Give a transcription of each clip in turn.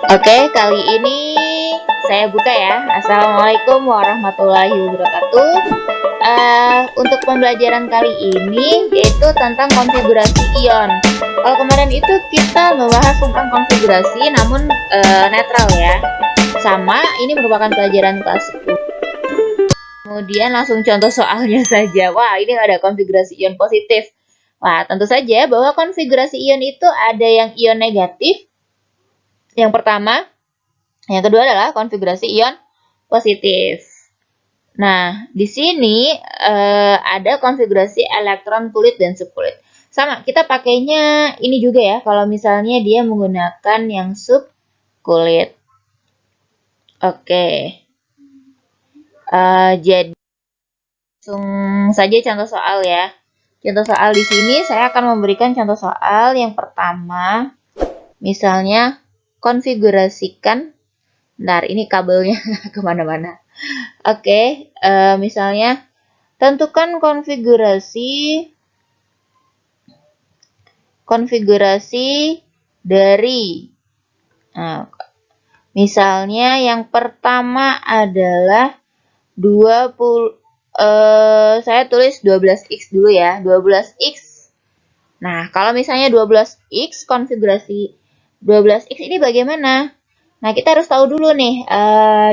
Oke, kali ini saya buka ya. Assalamualaikum warahmatullahi wabarakatuh. Untuk pembelajaran kali ini yaitu tentang konfigurasi ion. Kalau kemarin itu kita membahas tentang konfigurasi namun netral ya. Sama, ini merupakan pelajaran kelas 10. Kemudian langsung contoh soalnya saja. Wah, ini ada konfigurasi ion positif. Wah, tentu saja bahwa konfigurasi ion itu ada yang ion negatif. Yang pertama, yang kedua adalah konfigurasi ion positif. Nah, di sini ada konfigurasi elektron kulit dan subkulit. Sama, kita pakainya ini juga ya, kalau misalnya dia menggunakan yang subkulit. Oke. Jadi, langsung saja contoh soal ya. Contoh soal di sini saya akan memberikan contoh soal yang pertama. Misalnya, konfigurasikan. Bentar, ini kabelnya kemana-mana. Oke, misalnya tentukan konfigurasi dari. Nah, misalnya yang pertama adalah 20. Saya tulis 12x dulu ya, 12x. Nah, kalau misalnya 12x konfigurasi 12x ini bagaimana? Nah, kita harus tahu dulu nih,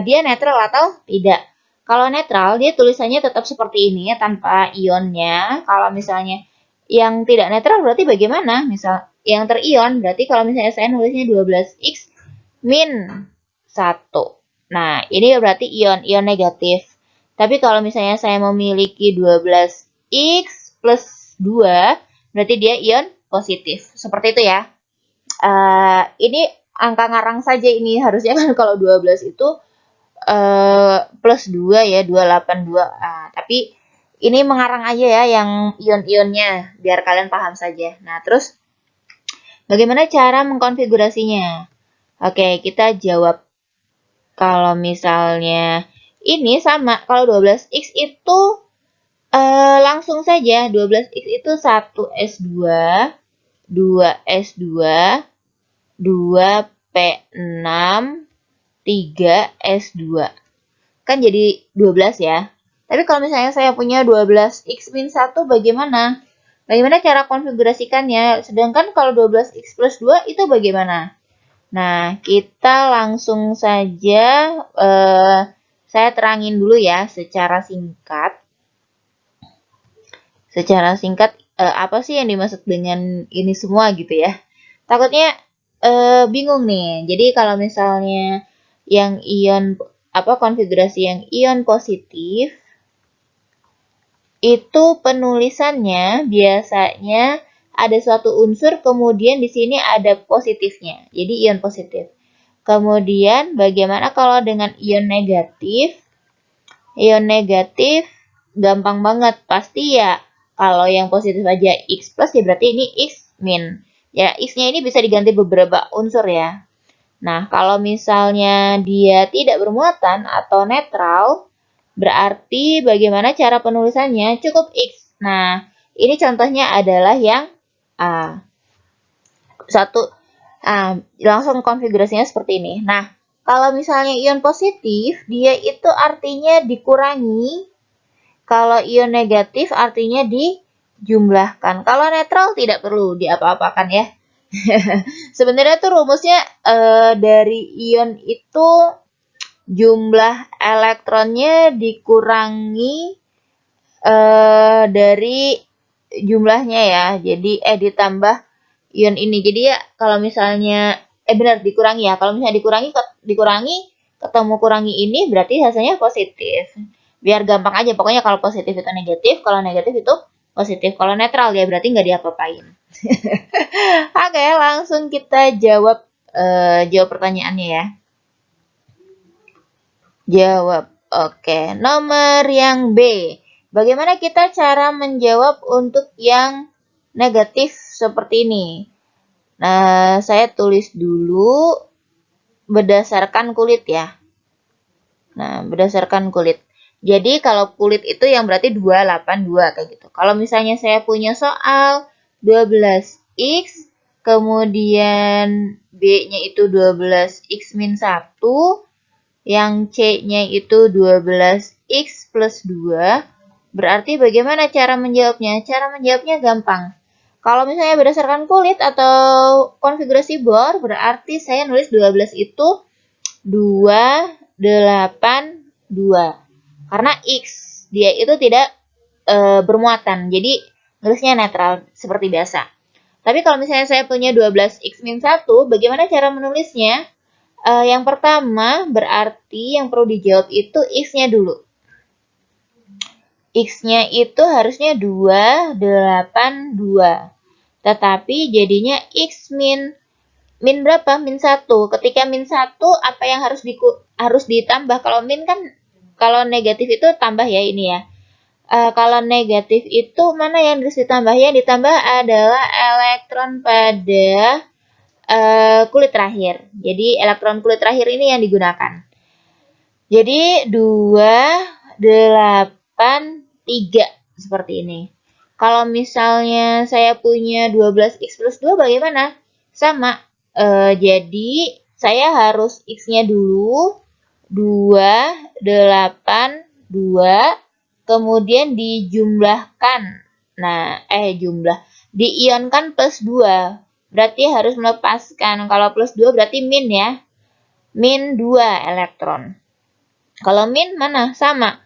dia netral atau tidak. Kalau netral, dia tulisannya tetap seperti ini ya, tanpa ionnya. Kalau misalnya yang tidak netral berarti bagaimana? Misal yang terion, berarti kalau misalnya saya nulisnya 12x min 1. Nah, ini berarti ion negatif. Tapi kalau misalnya saya memiliki 12x plus 2, berarti dia ion positif. Seperti itu ya. Ini angka ngarang saja ini, harusnya kan kalau 12 itu plus 2 ya, 282. Tapi ini mengarang aja ya yang ion-ionnya, biar kalian paham saja. Nah, terus bagaimana cara mengkonfigurasinya? Oke, kita jawab. Kalau misalnya ini sama, kalau 12x itu langsung saja, 12x itu 1s2, 2s2, 2p6, 3s2. Kan jadi 12 ya. Tapi kalau misalnya saya punya 12x min 1 bagaimana? Bagaimana cara konfigurasikannya? Sedangkan kalau 12x plus 2 itu bagaimana? Nah, kita langsung saja saya terangin dulu ya secara singkat. Secara singkat apa sih yang dimaksud dengan ini semua gitu ya. Takutnya bingung nih. Jadi kalau misalnya yang ion konfigurasi yang ion positif itu penulisannya biasanya ada suatu unsur kemudian di sini ada positifnya. Jadi ion positif. Kemudian bagaimana kalau dengan ion negatif? Ion negatif gampang banget, pasti ya kalau yang positif aja X plus ya berarti ini X min. Ya, X-nya ini bisa diganti beberapa unsur ya. Nah, kalau misalnya dia tidak bermuatan atau netral, berarti bagaimana cara penulisannya? Cukup X. Nah, ini contohnya adalah yang A. Langsung konfigurasinya seperti ini. Nah, kalau misalnya ion positif, dia itu artinya dikurangi. Kalau ion negatif artinya dijumlahkan. Kalau netral tidak perlu diapa-apakan ya. Sebenarnya tuh rumusnya dari ion itu jumlah elektronnya dikurangi dari jumlahnya ya. Jadi ditambah ion ini. Jadi ya kalau misalnya benar dikurangi ya. Kalau misalnya dikurangi ketemu kurangi ini berarti hasilnya positif. Biar gampang aja, pokoknya kalau positif itu negatif, kalau negatif itu positif. Kalau netral ya berarti nggak diapa-apain. Oke, langsung kita jawab pertanyaannya ya. Jawab. Oke, nomor yang B. Bagaimana kita cara menjawab untuk yang negatif seperti ini? Nah, saya tulis dulu berdasarkan kulit ya. Nah, berdasarkan kulit. Jadi kalau kulit itu yang berarti 282 kayak gitu. Kalau misalnya saya punya soal 12x kemudian B-nya itu 12X min 1, yang C-nya itu 12X plus 2. Berarti bagaimana cara menjawabnya? Cara menjawabnya gampang. Kalau misalnya berdasarkan kulit atau konfigurasi bor, berarti saya nulis 12 itu 2, 8, 2. Karena X, dia itu tidak bermuatan. Jadi, nulisnya netral, seperti biasa. Tapi kalau misalnya saya punya 12X min 1, bagaimana cara menulisnya? Yang pertama, berarti yang perlu dijawab itu X-nya dulu. X-nya itu harusnya 2, 8, 2. Tetapi jadinya X min berapa? Min 1. Ketika min 1, apa yang harus ditambah? Kalau min kan, kalau negatif itu tambah ya ini ya. Kalau negatif itu mana yang harus ditambah? Yang ditambah adalah elektron pada kulit terakhir. Jadi elektron kulit terakhir ini yang digunakan. Jadi 2, 8, 3 seperti ini. Kalau misalnya saya punya 12X plus 2 bagaimana? Sama. Jadi saya harus X-nya dulu 2, 8, 2. Kemudian dijumlahkan. Nah, diionkan plus 2. Berarti harus melepaskan. Kalau plus 2 berarti min ya. Min 2 elektron. Kalau min mana? Sama.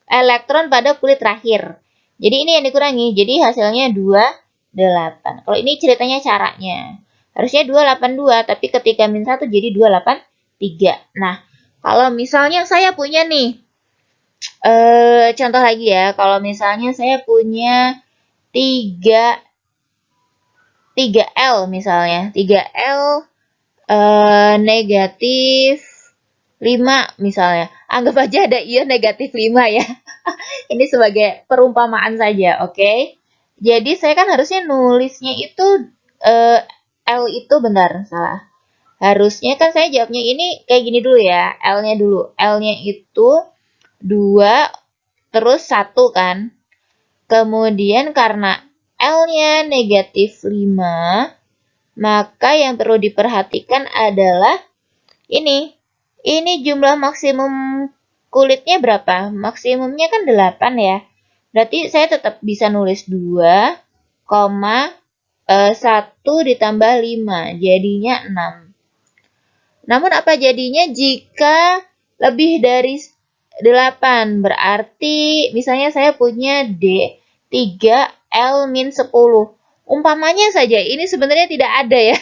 Elektron pada kulit terakhir. Jadi ini yang dikurangi. Jadi hasilnya 2, 8. Kalau ini ceritanya caranya. Harusnya 2, 8, 2. Tapi ketika min 1 jadi 2, 8, 3. Nah, kalau misalnya saya punya nih. Contoh lagi ya. Kalau misalnya saya punya 3L misalnya. 3L negatif 5 misalnya. Anggap aja ada ion negatif 5 ya. Ini sebagai perumpamaan saja, oke? Jadi saya kan harusnya nulisnya itu L itu benar, salah. Harusnya kan saya jawabnya ini kayak gini dulu ya. L-nya dulu. L-nya itu 2 terus 1 kan. Kemudian karena L-nya negatif 5, maka yang perlu diperhatikan adalah ini. Ini jumlah maksimum kulitnya berapa? Maksimumnya kan 8 ya. Berarti saya tetap bisa nulis 2, 1 ditambah 5. Jadinya 6. Namun apa jadinya jika lebih dari 8? Berarti misalnya saya punya D 3L min 10. Umpamanya saja, ini sebenarnya tidak ada ya.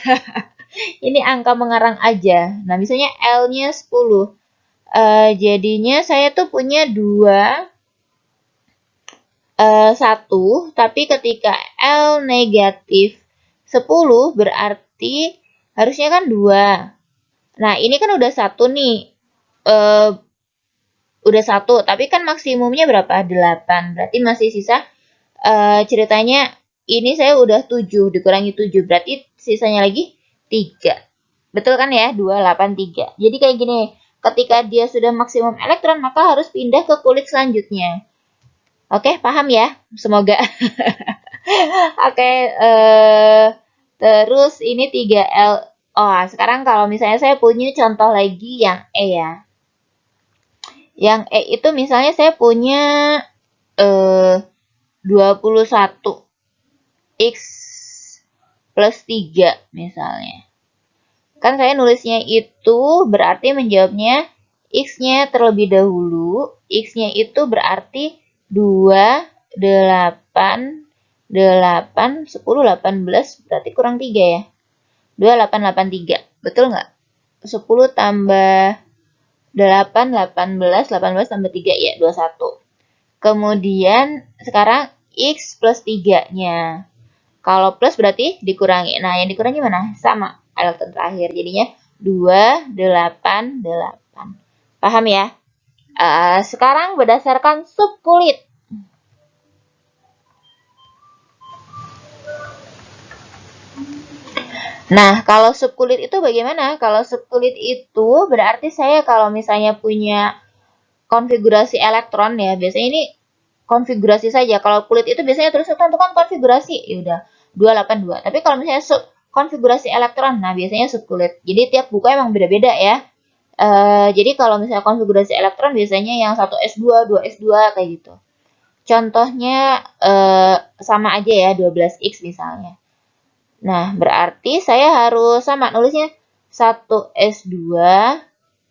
Ini angka mengarang aja. Nah, misalnya L-nya 10. Jadinya saya tuh punya 2, 1. Tapi ketika L negatif 10 berarti harusnya kan 2. Nah, ini kan udah 1 nih. Udah 1. Tapi kan maksimumnya berapa? 8. Berarti masih sisa ceritanya ini saya udah 7. Dikurangi 7. Berarti sisanya lagi 3. Betul kan ya? 2, 8, 3. Jadi kayak gini. Ketika dia sudah maksimum elektron, maka harus pindah ke kulit selanjutnya. Oke, paham ya? Semoga. Oke, terus ini 3L. Oh, sekarang kalau misalnya saya punya contoh lagi yang E ya. Yang E itu misalnya saya punya 21 X plus 3 misalnya. Kan saya nulisnya itu berarti menjawabnya X-nya terlebih dahulu. X-nya itu berarti 2, 8, 8, 10, 18. Berarti kurang 3 ya. 2, 8, 8, 3. Betul nggak? 10 tambah 8, 18, 18 tambah 3 ya, 21. Kemudian sekarang X plus 3-nya. Kalau plus berarti dikurangi. Nah, yang dikurangi mana? Sama. Elektron terakhir. Jadinya 2, 8, 8. Paham ya? Sekarang berdasarkan subkulit. Nah, kalau subkulit itu bagaimana? Kalau subkulit itu berarti saya kalau misalnya punya konfigurasi elektron ya, biasanya ini konfigurasi saja. Kalau kulit itu biasanya terus tentukan konfigurasi, ya udah 282. Tapi kalau misalnya sub konfigurasi elektron, nah biasanya sub kulit. Jadi tiap buku emang beda-beda ya. Jadi kalau misalnya konfigurasi elektron biasanya yang 1s2, 2s2 kayak gitu. Contohnya sama aja ya, 12x misalnya. Nah, berarti saya harus sama nulisnya 1s2,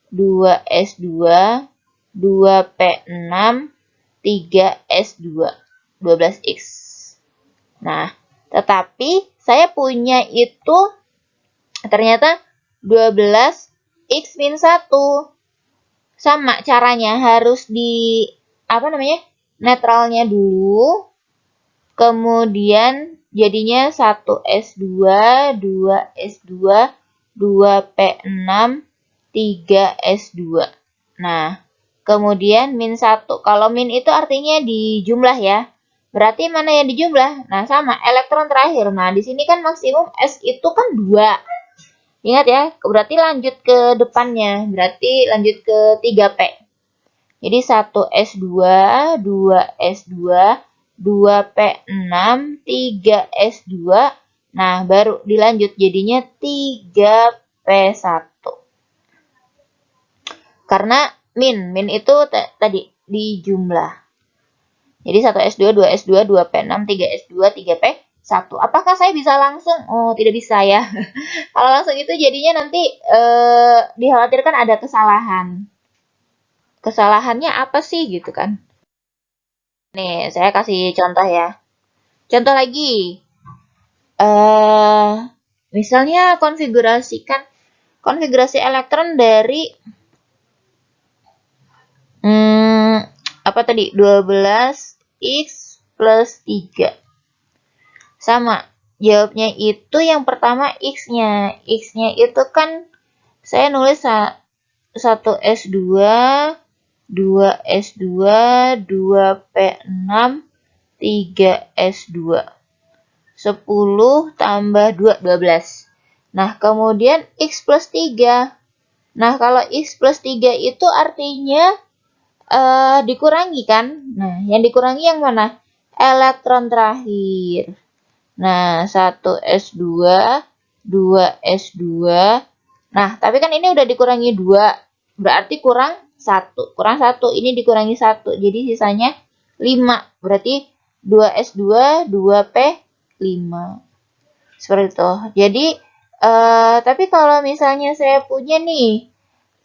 2s2, 2p6, 3s2, 12x. Nah, tetapi saya punya itu ternyata 12x min 1. Sama caranya, harus di netralnya dulu. Kemudian jadinya 1s2, 2s2, 2p6, 3s2. Nah, kemudian min 1. Kalau min itu artinya di jumlah ya. Berarti mana yang dijumlah? Nah, sama elektron terakhir. Nah, di sini kan maksimum S itu kan 2. Ingat ya, berarti lanjut ke depannya. Berarti lanjut ke 3P. Jadi 1S2, 2S2, 2P6, 3S2. Nah, baru dilanjut jadinya 3P1. Karena min itu tadi di jumlah. Jadi 1S2, 2S2, 2P6, 3S2, 3P1. Apakah saya bisa langsung? Oh, tidak bisa ya. Kalau langsung itu jadinya nanti dikhawatirkan ada kesalahan. Kesalahannya apa sih gitu kan? Nih, saya kasih contoh ya. Contoh lagi. Misalnya konfigurasi elektron dari apa tadi? 12x plus 3. Sama. Jawabnya itu yang pertama x-nya. X-nya itu kan saya nulis 1s2, 2s2, 2p6, 3s2. 10 tambah 2, 12. Nah, kemudian x plus 3. Nah, kalau x plus 3 itu artinya dikurangi kan? Nah, yang dikurangi yang mana? Elektron terakhir. Nah, 1s2, 2s2. Nah, tapi kan ini udah dikurangi 2. Berarti kurang 1. Kurang 1. Ini dikurangi 1. Jadi sisanya 5. Berarti 2s2, 2p5. Seperti itu. Jadi, tapi kalau misalnya saya punya nih,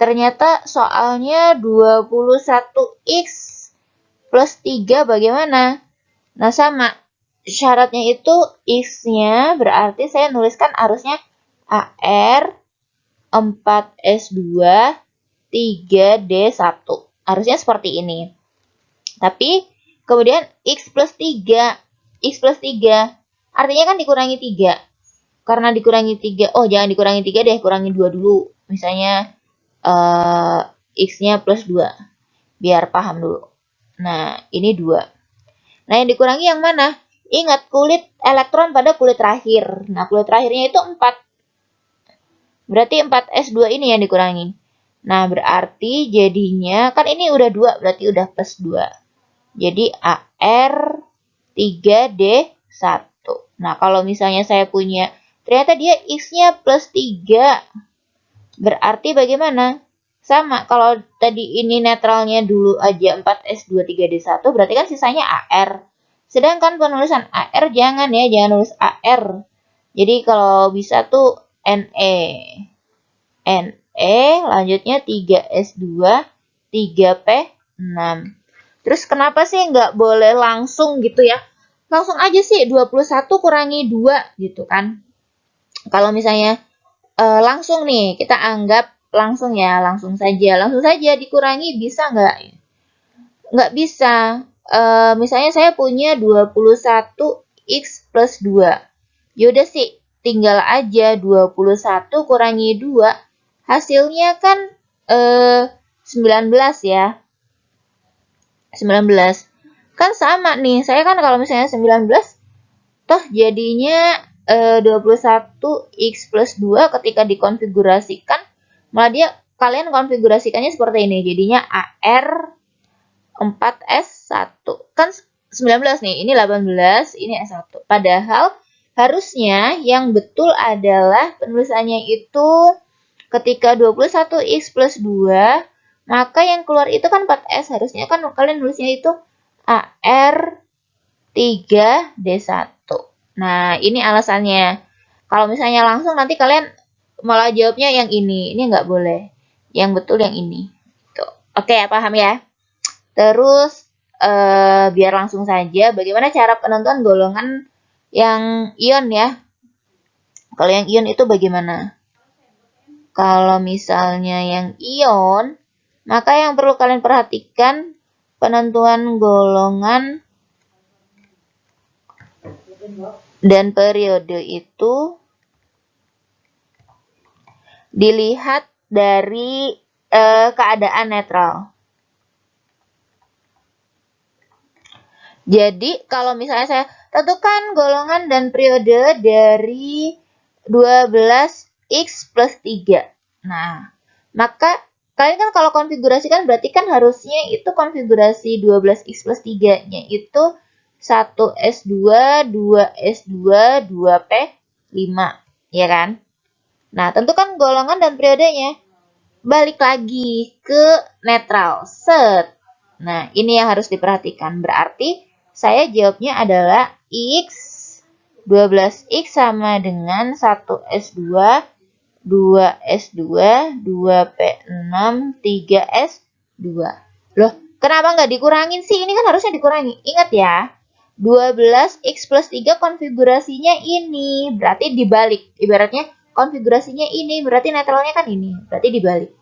ternyata soalnya 21x plus 3 bagaimana? Nah, sama. Syaratnya itu x-nya berarti saya nuliskan harusnya AR 4S2 3D1. Harusnya seperti ini. Tapi kemudian x plus 3. X plus 3. Artinya kan dikurangi 3. Karena dikurangi 3. Oh, jangan dikurangi 3 deh. Kurangi 2 dulu. Misalnya x-nya plus 2. Biar paham dulu. Nah, ini 2. Nah, yang dikurangi yang mana? Ingat, kulit elektron pada kulit terakhir. Nah, kulit terakhirnya itu 4. Berarti 4s2 ini yang dikurangi. Nah, berarti jadinya, kan ini udah 2, berarti udah plus 2. Jadi AR 3D1. Nah, kalau misalnya saya punya, ternyata dia X-nya plus 3. Berarti bagaimana? Sama, kalau tadi ini netralnya dulu aja 4S2 3D1, berarti kan sisanya AR. Sedangkan penulisan AR jangan ya, jangan nulis AR. Jadi kalau bisa tuh NE. NE, lanjutnya 3S2, 3P6. Terus kenapa sih nggak boleh langsung gitu ya? Langsung aja sih, 21 kurangi 2 gitu kan. Kalau misalnya langsung nih, kita anggap langsung ya, langsung saja dikurangi bisa nggak? Nggak bisa. Misalnya saya punya 21x plus 2. Yaudah sih, tinggal aja 21 kurangi 2. Hasilnya kan 19 ya. 19. Kan sama nih, saya kan kalau misalnya 19, toh jadinya 21x plus 2 ketika dikonfigurasikan, malah kalian konfigurasikannya seperti ini. Jadinya AR 4S1. Kan 19 nih, ini 18, ini S1. Padahal harusnya yang betul adalah penulisannya itu ketika 21X plus 2, maka yang keluar itu kan 4S. Harusnya kan kalian nulisnya itu AR3D1. Nah, ini alasannya. Kalau misalnya langsung nanti kalian malah jawabnya yang ini nggak boleh. Yang betul yang ini. Tuh. Oke, paham ya? Terus, biar langsung saja, bagaimana cara penentuan golongan yang ion ya? Kalau yang ion itu bagaimana? Kalau misalnya yang ion, maka yang perlu kalian perhatikan penentuan golongan dan periode itu dilihat dari keadaan netral. Jadi, kalau misalnya saya tentukan golongan dan periode dari 12X plus 3. Nah, maka kalian kan kalau konfigurasikan berarti kan harusnya itu konfigurasi 12X plus 3-nya itu 1S2, 2S2, 2P5. Ya kan? Nah, tentukan golongan dan periodenya. Balik lagi ke netral. Set. Nah, ini yang harus diperhatikan. Berarti saya jawabnya adalah X 12X sama dengan 1S2, 2S2, 2P6, 3S2. Loh, kenapa nggak dikurangin sih? Ini kan harusnya dikurangi. Ingat ya, 12X plus 3 konfigurasinya ini. Berarti dibalik. Ibaratnya konfigurasinya ini, berarti netralnya kan ini. Berarti dibalik.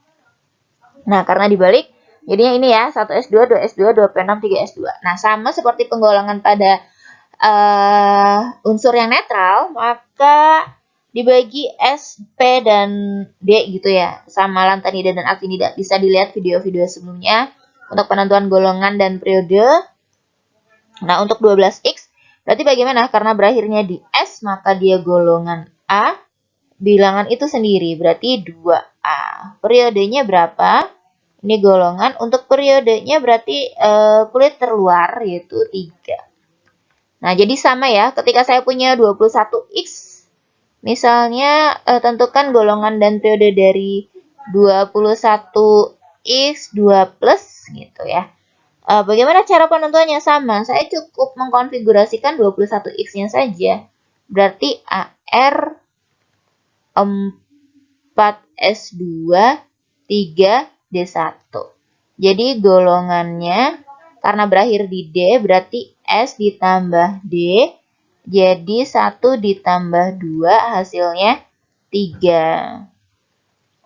Nah, karena dibalik, jadinya ini ya, 1S2, 2S2, 2P6, 3S2. Nah, sama seperti penggolongan pada unsur yang netral, maka dibagi S, P, dan D gitu ya, sama lantanida dan aktinida. Bisa dilihat video-video sebelumnya untuk penentuan golongan dan periode. Nah, untuk 12X, berarti bagaimana? Karena berakhirnya di S, maka dia golongan A, bilangan itu sendiri, berarti 2A. Periodenya berapa? Ini golongan. Untuk periodenya berarti kulit terluar, yaitu 3. Nah, jadi sama ya, ketika saya punya 21X, misalnya tentukan golongan dan periode dari 21X 2 plus gitu ya. Bagaimana cara penentuannya? Sama, saya cukup mengkonfigurasikan 21X-nya saja. Berarti AR 4S2 3D1. Jadi golongannya karena berakhir di D berarti S ditambah D. Jadi 1 ditambah 2 hasilnya 3.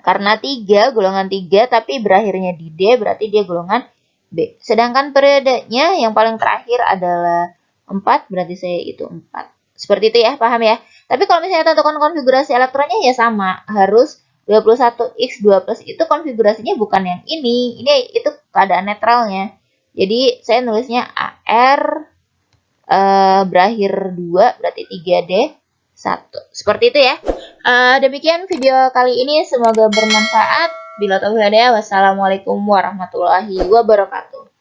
Karena 3 golongan 3 tapi berakhirnya di D berarti dia golongan B. Sedangkan periodenya yang paling terakhir adalah 4 berarti saya itu 4. Seperti itu ya, paham ya? Tapi kalau misalnya tentukan konfigurasi elektronnya ya sama, harus 21X 2 plus itu konfigurasinya bukan yang ini itu keadaan netralnya. Jadi saya nulisnya AR berakhir 2 berarti 3D1. Seperti itu ya. Demikian video kali ini, semoga bermanfaat. Bila taufiq hidayah, wassalamualaikum warahmatullahi wabarakatuh.